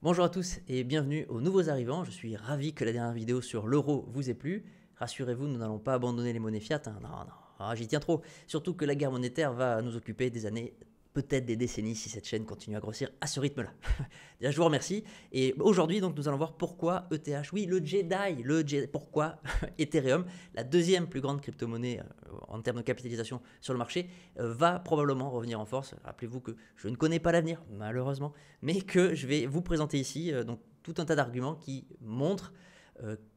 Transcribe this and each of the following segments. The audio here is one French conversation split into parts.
Bonjour à tous et bienvenue aux nouveaux arrivants. Je suis ravi que la dernière vidéo sur l'euro vous ait plu. Rassurez-vous, nous n'allons pas abandonner les monnaies fiat. Non, non, j'y tiens trop. Surtout que la guerre monétaire va nous occuper des années, peut-être des décennies si cette chaîne continue à grossir à ce rythme-là. Déjà, je vous remercie. Et aujourd'hui, donc, nous allons voir pourquoi ETH, oui, pourquoi Ethereum, la deuxième plus grande crypto-monnaie en termes de capitalisation sur le marché, va probablement revenir en force. Rappelez-vous que je ne connais pas l'avenir, malheureusement, mais que je vais vous présenter ici donc, tout un tas d'arguments qui montrent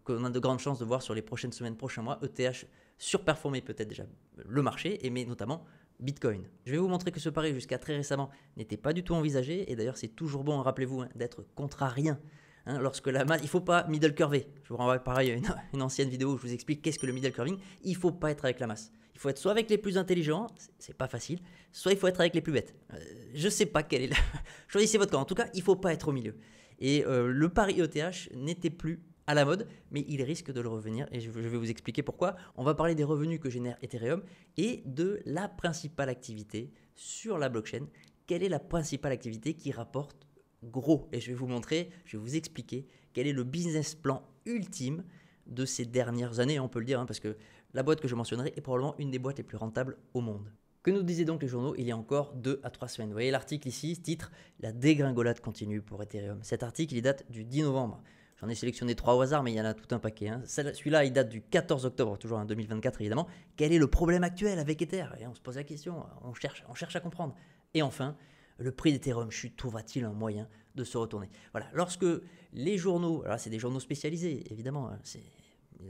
qu'on a de grandes chances de voir sur les prochaines semaines, prochains mois, ETH surperformer peut-être déjà le marché, mais notamment Bitcoin. Je vais vous montrer que ce pari jusqu'à très récemment n'était pas du tout envisagé, et d'ailleurs c'est toujours bon, rappelez-vous, d'être contrarien. Lorsque la masse, il ne faut pas middle curver. Je vous renvoie pareil à une ancienne vidéo où je vous explique qu'est-ce que le middle curving. Il ne faut pas être avec la masse. Il faut être soit avec les plus intelligents, c'est pas facile, soit il faut être avec les plus bêtes. Je ne sais pas quel est choisissez votre camp. En tout cas, il ne faut pas être au milieu. Et le pari ETH n'était plus à la mode, mais il risque de le revenir et je vais vous expliquer pourquoi. On va parler des revenus que génère Ethereum et de la principale activité sur la blockchain. Quelle est la principale activité qui rapporte gros? Et je vais vous montrer, je vais vous expliquer quel est le business plan ultime de ces dernières années, on peut le dire, parce que la boîte que je mentionnerai est probablement une des boîtes les plus rentables au monde. Que nous disaient donc les journaux il y a encore 2 à 3 semaines? Vous voyez l'article ici, titre « La dégringolade continue pour Ethereum ». Cet article, il date du 10 novembre. J'en ai sélectionné 3 au hasard, mais il y en a tout un paquet. Celui-là, il date du 14 octobre, toujours en 2024 évidemment. Quel est le problème actuel avec Ether? Et on se pose la question, on cherche à comprendre. Et enfin, le prix d'Ethereum chute, trouvera-t-il un moyen de se retourner? Voilà, lorsque les journaux, alors c'est des journaux spécialisés évidemment,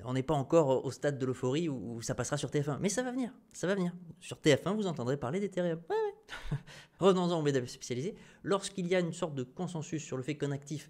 on n'est pas encore au stade de l'euphorie où ça passera sur TF1, mais ça va venir, ça va venir. Sur TF1, vous entendrez parler d'Ethereum. Ouais. Revenons-en aux médias spécialisés. Lorsqu'il y a une sorte de consensus sur le fait qu'un actif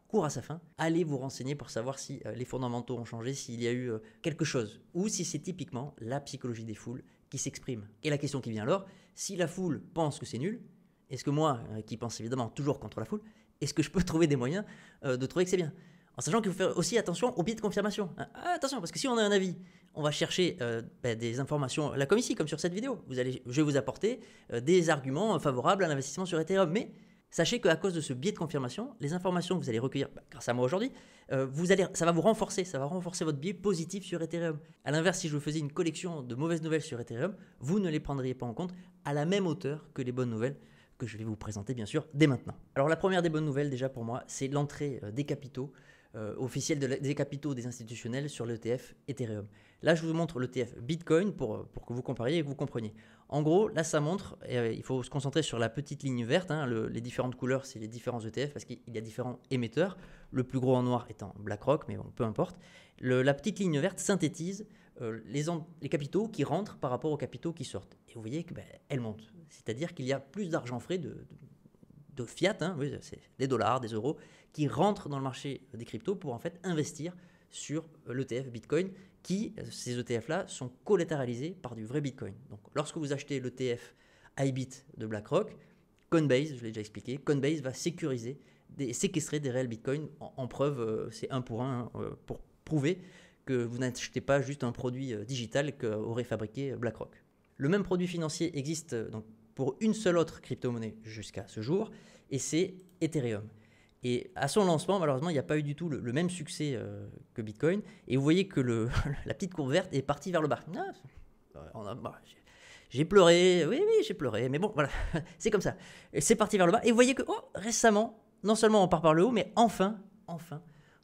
court à sa fin, allez vous renseigner pour savoir si les fondamentaux ont changé, s'il y a eu quelque chose, ou si c'est typiquement la psychologie des foules qui s'exprime. Et la question qui vient alors, si la foule pense que c'est nul, est-ce que moi, qui pense évidemment toujours contre la foule, est-ce que je peux trouver des moyens de trouver que c'est bien? En sachant qu'il faut faire aussi attention au biais de confirmation. Attention, parce que si on a un avis, on va chercher des informations, là comme ici, comme sur cette vidéo. Je vais vous apporter des arguments favorables à l'investissement sur Ethereum. Mais sachez qu'à cause de ce biais de confirmation, les informations que vous allez recueillir grâce à moi aujourd'hui, ça va vous renforcer, ça va renforcer votre biais positif sur Ethereum. A l'inverse, si je vous faisais une collection de mauvaises nouvelles sur Ethereum, vous ne les prendriez pas en compte à la même hauteur que les bonnes nouvelles que je vais vous présenter bien sûr dès maintenant. Alors la première des bonnes nouvelles déjà pour moi, c'est l'entrée des capitaux officielle des capitaux des institutionnels sur l'ETF Ethereum. Là, je vous montre l'ETF Bitcoin pour que vous compariez et que vous compreniez. En gros, là, ça montre, il faut se concentrer sur la petite ligne verte. Les différentes couleurs, c'est les différents ETF parce qu'il y a différents émetteurs. Le plus gros en noir étant BlackRock, mais bon, peu importe. La petite ligne verte synthétise les capitaux qui rentrent par rapport aux capitaux qui sortent. Et vous voyez qu'elle monte. C'est-à-dire qu'il y a plus d'argent frais de fiat, oui, c'est des dollars, des euros, qui rentrent dans le marché des cryptos pour en fait investir sur l'ETF Bitcoin, ces ETF-là, sont collatéralisés par du vrai Bitcoin. Donc lorsque vous achetez l'ETF IBIT de BlackRock, Coinbase, je l'ai déjà expliqué, Coinbase va séquestrer des réels Bitcoin en preuve, c'est 1 pour 1, pour prouver que vous n'achetez pas juste un produit digital qu'aurait fabriqué BlackRock. Le même produit financier existe donc pour une seule autre crypto-monnaie jusqu'à ce jour, et c'est Ethereum. Et à son lancement, malheureusement, il n'y a pas eu du tout le même succès que Bitcoin. Et vous voyez que la petite courbe verte est partie vers le bas. J'ai pleuré, oui, j'ai pleuré, mais bon, voilà, c'est comme ça. C'est parti vers le bas. Et vous voyez que récemment, non seulement on part par le haut, mais enfin,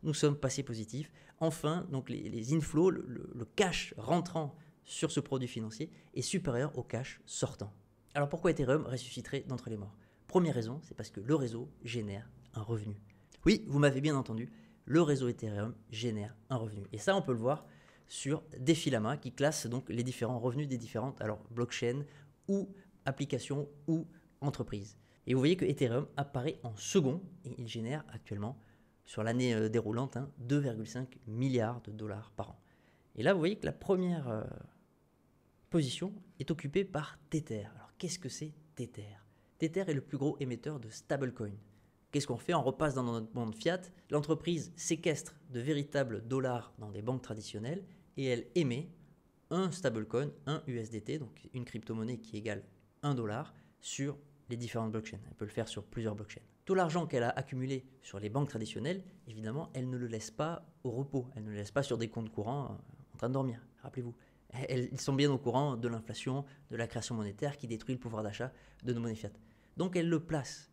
nous sommes passés positifs. Enfin, donc les inflows, le cash rentrant sur ce produit financier est supérieur au cash sortant. Alors pourquoi Ethereum ressusciterait d'entre les morts? Première raison, c'est parce que le réseau génère un revenu. Oui, vous m'avez bien entendu, le réseau Ethereum génère un revenu. Et ça, on peut le voir sur Defilama qui classe donc les différents revenus des différentes blockchains ou applications ou entreprises. Et vous voyez que Ethereum apparaît en second et il génère actuellement, sur l'année déroulante, 2,5 milliards de dollars par an. Et là, vous voyez que la première position est occupée par Tether. Alors, qu'est-ce que c'est Tether? Tether est le plus gros émetteur de stablecoin. Qu'est-ce qu'on fait? On repasse dans notre monde fiat. L'entreprise séquestre de véritables dollars dans des banques traditionnelles et elle émet un stablecoin, un USDT, donc une crypto-monnaie qui égale 1 dollar sur les différentes blockchains. Elle peut le faire sur plusieurs blockchains. Tout l'argent qu'elle a accumulé sur les banques traditionnelles, évidemment, elle ne le laisse pas au repos. Elle ne le laisse pas sur des comptes courants en train de dormir. Rappelez-vous. Ils sont bien au courant de l'inflation, de la création monétaire qui détruit le pouvoir d'achat de nos monnaies fiat. Donc elle le place.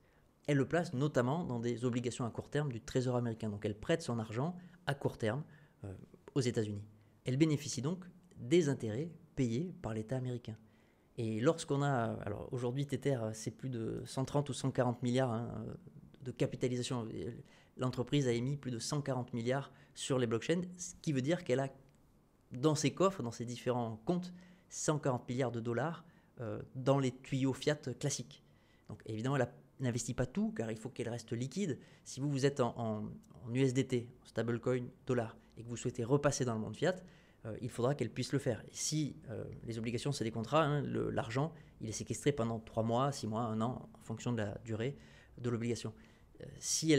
Elle le place notamment dans des obligations à court terme du Trésor américain. Donc elle prête son argent à court terme aux États-Unis. Elle bénéficie donc des intérêts payés par l'État américain. Et lorsqu'on a, alors aujourd'hui Tether c'est plus de 130 ou 140 milliards de capitalisation. L'entreprise a émis plus de 140 milliards sur les blockchains, ce qui veut dire qu'elle a dans ses coffres, dans ses différents comptes, 140 milliards de dollars dans les tuyaux fiat classiques. Donc évidemment elle n'investit pas tout car il faut qu'elle reste liquide. Si vous êtes en USDT, stablecoin, dollar, et que vous souhaitez repasser dans le monde fiat, il faudra qu'elle puisse le faire. Et si les obligations, c'est des contrats, l'argent, il est séquestré pendant 3 mois, 6 mois, 1 an, en fonction de la durée de l'obligation. Si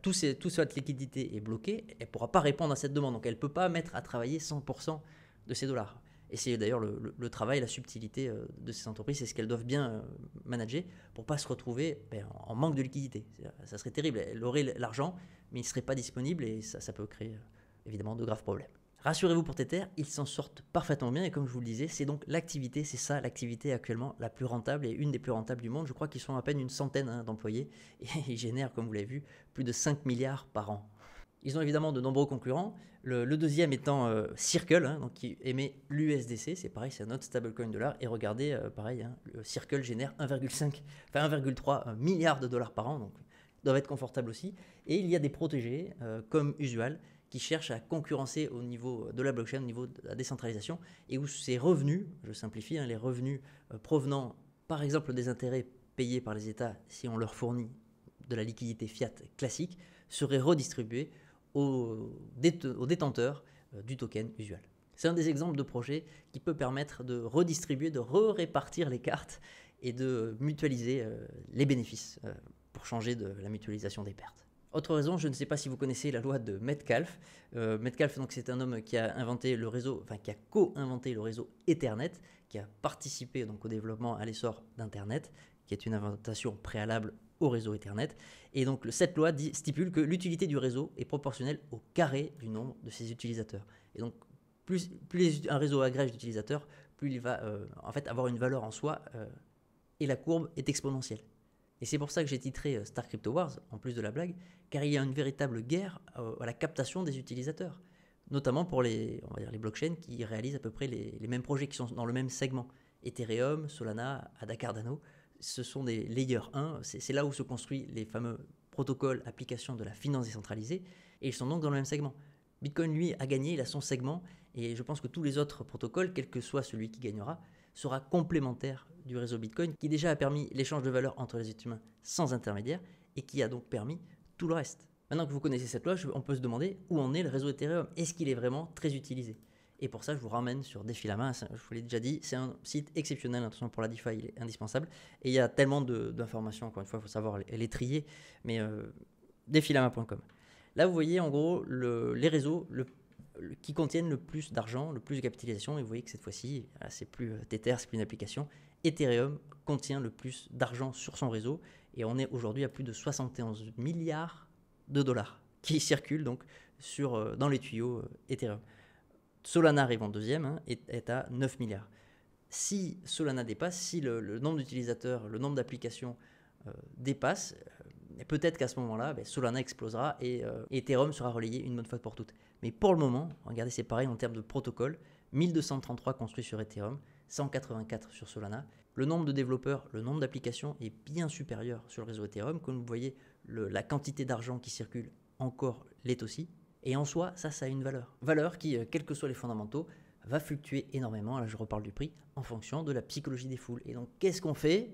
toute cette liquidité est bloquée, elle ne pourra pas répondre à cette demande. Donc elle ne peut pas mettre à travailler 100% de ces dollars. Et c'est d'ailleurs le travail, la subtilité de ces entreprises, c'est ce qu'elles doivent bien manager pour ne pas se retrouver en manque de liquidité. Ça serait terrible. Elle aurait l'argent, mais il ne serait pas disponible et ça peut créer évidemment de graves problèmes. Rassurez-vous pour Tether, ils s'en sortent parfaitement bien et comme je vous le disais, c'est donc l'activité, c'est ça l'activité actuellement la plus rentable et une des plus rentables du monde. Je crois qu'ils sont à peine une centaine d'employés et ils génèrent, comme vous l'avez vu, plus de 5 milliards par an. Ils ont évidemment de nombreux concurrents, le deuxième étant Circle, donc qui émet l'USDC, c'est pareil, c'est un autre stablecoin dollar et regardez, pareil, le Circle génère 1,3 milliard de dollars par an, donc ils doivent être confortables aussi. Et il y a des protégés, comme usual, qui cherchent à concurrencer au niveau de la blockchain, au niveau de la décentralisation, et où ces revenus, je simplifie, les revenus provenant par exemple des intérêts payés par les États si on leur fournit de la liquidité fiat classique, seraient redistribués aux détenteurs du token usual. C'est un des exemples de projets qui peut permettre de redistribuer, de répartir les cartes et de mutualiser les bénéfices pour changer de la mutualisation des pertes. Autre raison, je ne sais pas si vous connaissez la loi de Metcalfe. Metcalfe, donc, c'est un homme qui a inventé le réseau, enfin qui a co-inventé le réseau Ethernet, qui a participé donc au développement, à l'essor d'Internet, qui est une invention préalable au réseau Ethernet. Et donc cette loi stipule que l'utilité du réseau est proportionnelle au carré du nombre de ses utilisateurs. Et donc plus un réseau agrège d'utilisateurs, plus il va en fait avoir une valeur en soi et la courbe est exponentielle. Et c'est pour ça que j'ai titré Star Crypto Wars, en plus de la blague, car il y a une véritable guerre à la captation des utilisateurs, notamment pour les blockchains qui réalisent à peu près les mêmes projets, qui sont dans le même segment. Ethereum, Solana, Ada Cardano, ce sont des Layer 1, c'est là où se construisent les fameux protocoles, applications de la finance décentralisée, et ils sont donc dans le même segment. Bitcoin, lui, a gagné, il a son segment, et je pense que tous les autres protocoles, quel que soit celui qui gagnera, sera complémentaire du réseau Bitcoin, qui déjà a permis l'échange de valeur entre les êtres humains sans intermédiaire, et qui a donc permis tout le reste. Maintenant que vous connaissez cette loi, on peut se demander où en est le réseau Ethereum. Est-ce qu'il est vraiment très utilisé ? Et pour ça, je vous ramène sur Defilama. Je vous l'ai déjà dit, c'est un site exceptionnel. Attention, pour la DeFi, il est indispensable. Et il y a tellement d'informations, encore une fois, il faut savoir les trier. Mais defilama.com. Là, vous voyez en gros les réseaux qui contiennent le plus d'argent, le plus de capitalisation. Et vous voyez que cette fois-ci, c'est plus Tether, c'est plus une application. Ethereum contient le plus d'argent sur son réseau. Et on est aujourd'hui à plus de 71 milliards de dollars qui circulent donc dans les tuyaux Ethereum. Solana arrive en deuxième et est à 9 milliards. Si Solana dépasse, si le nombre d'utilisateurs, le nombre d'applications dépasse, peut-être qu'à ce moment-là, Solana explosera et Ethereum sera relayé une bonne fois pour toutes. Mais pour le moment, regardez, c'est pareil en termes de protocole, 1233 construits sur Ethereum, 184 sur Solana. Le nombre de développeurs, le nombre d'applications est bien supérieur sur le réseau Ethereum. Comme vous voyez, la quantité d'argent qui circule encore l'est aussi. Et en soi, ça a une valeur. Valeur qui, quels que soient les fondamentaux, va fluctuer énormément, là je reparle du prix, en fonction de la psychologie des foules. Et donc, qu'est-ce qu'on fait ?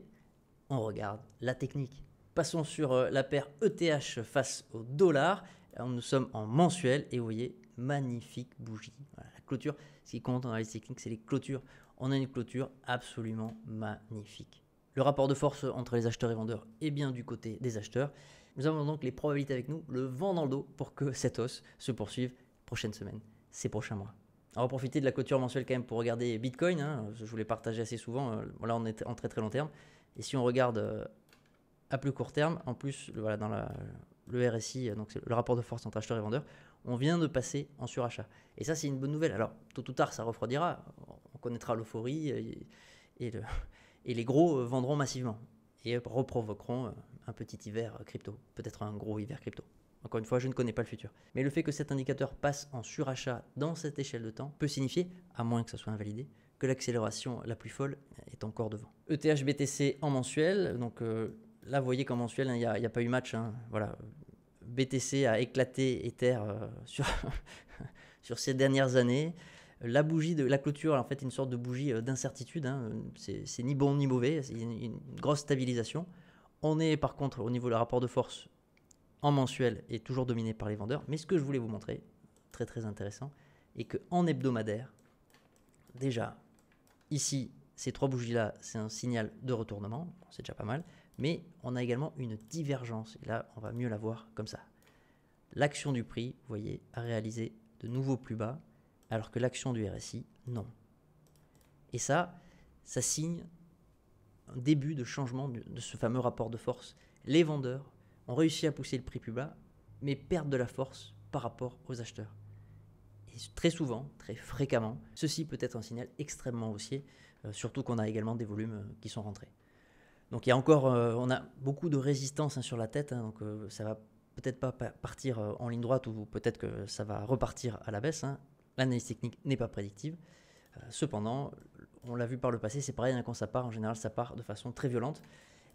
On regarde la technique. Passons sur la paire ETH face au dollar. Alors, nous sommes en mensuel et vous voyez, magnifique bougie. Voilà, la clôture, ce qui compte dans les techniques, c'est les clôtures. On a une clôture absolument magnifique. Le rapport de force entre les acheteurs et vendeurs est bien du côté des acheteurs. Nous avons donc les probabilités avec nous, le vent dans le dos pour que cette hausse se poursuive prochaines semaines, ces prochains mois. On va profiter de la clôture mensuelle quand même pour regarder Bitcoin. Je vous l'ai partagé assez souvent. Là, on est en très très long terme. Et si on regarde à plus court terme, en plus, voilà, dans le RSI, donc c'est le rapport de force entre acheteurs et vendeurs, on vient de passer en surachat. Et ça, c'est une bonne nouvelle. Alors, tôt ou tard, ça refroidira. On connaîtra l'euphorie et les gros vendront massivement et reprovoqueront un petit hiver crypto, peut-être un gros hiver crypto. Encore une fois, je ne connais pas le futur. Mais le fait que cet indicateur passe en surachat dans cette échelle de temps peut signifier, à moins que ça soit invalidé, que l'accélération la plus folle est encore devant. ETH BTC en mensuel, donc là vous voyez qu'en mensuel, il n'y a pas eu match. Voilà. BTC a éclaté Ether sur ces dernières années. La bougie de la clôture, en fait, une sorte de bougie d'incertitude. C'est ni bon ni mauvais, c'est une grosse stabilisation. On est par contre au niveau du rapport de force en mensuel et toujours dominé par les vendeurs. Mais ce que je voulais vous montrer, très très intéressant, est qu'en hebdomadaire, déjà, ici, ces 3 bougies-là, c'est un signal de retournement, bon, c'est déjà pas mal, mais on a également une divergence, et là, on va mieux la voir comme ça. L'action du prix, vous voyez, a réalisé de nouveaux plus bas, alors que l'action du RSI, non. Et ça signe un début de changement de ce fameux rapport de force. Les vendeurs ont réussi à pousser le prix plus bas, mais perdent de la force par rapport aux acheteurs. Et très souvent, très fréquemment, ceci peut être un signal extrêmement haussier, surtout qu'on a également des volumes qui sont rentrés. Donc il y a encore, on a beaucoup de résistance sur la tête, donc ça va peut-être pas partir en ligne droite ou peut-être que ça va repartir à la baisse. L'analyse technique n'est pas prédictive. Cependant, on l'a vu par le passé, c'est pareil, quand ça part, en général, ça part de façon très violente.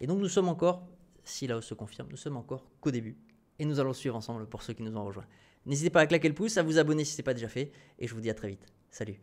Et donc nous sommes encore, si la hausse se confirme, nous sommes encore qu'au début. Et nous allons suivre ensemble pour ceux qui nous ont rejoints. N'hésitez pas à claquer le pouce, à vous abonner si ce n'est pas déjà fait. Et je vous dis à très vite. Salut.